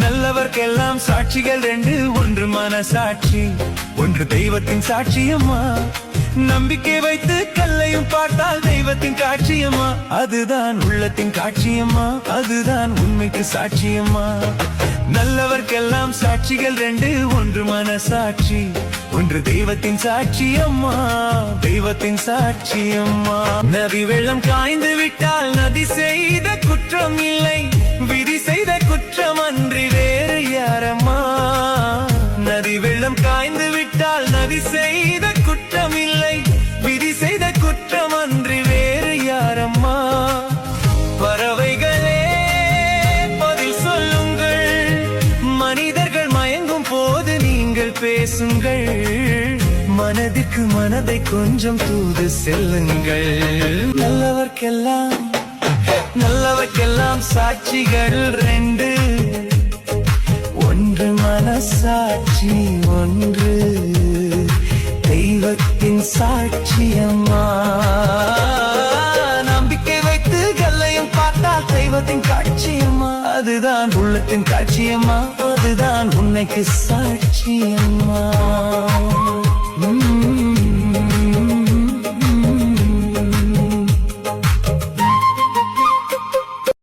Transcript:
நல்லவர்க்கெல்லாம் சாட்சிகள் ரெண்டு, ஒன்று மனசாட்சி, ஒன்று தெய்வத்தின் சாட்சியம்மா. நம்பிக்கை வைத்து கல்லையும் பார்த்தால் தெய்வத்தின் காட்சியம்மா. அதுதான் உள்ளத்தின் காட்சியம்மா, அதுதான் உண்மைக்கு சாட்சியம்மா. நல்லவர்க்கெல்லாம் சாட்சிகள் ரெண்டு, ஒன்று மனசாட்சி, ஒன்று தெய்வத்தின் சாட்சியம்மா, தெய்வத்தின் சாட்சியம்மா. நதி வெள்ளம் காய்ந்து விட்டால் நதி செய்த குற்றம் இல்லை, விதி செய்த குற்றம் அன்றி வேறு யாரம்மா. நதி வெள்ளம் காய்ந்து விட்டால் நதி செய்த குற்றம் இல்லை, விதி செய்த குற்றம் அன்றி வேறு யாரம்மா. பறவைகளே பதில் சொல்லுங்கள், மனிதர்கள் மயங்கும் போது நீங்கள் பேசுங்கள், மனதிற்கு மனதை கொஞ்சம் தூது செல்லுங்கள். நல்லவர்க்கெல்லாம் சாட்சிகள் ரெண்டு, ஒன்று மனசாட்சி, ஒன்று தெய்வத்தின் சாட்சியம்மா. நம்பிக்கை வைத்து கல்லையும் பார்த்தால் தெய்வத்தின் காட்சியம்மா, அதுதான் உள்ளத்தின் காட்சியம்மா, அதுதான் உன்னைக்கு சாட்சியம்மா.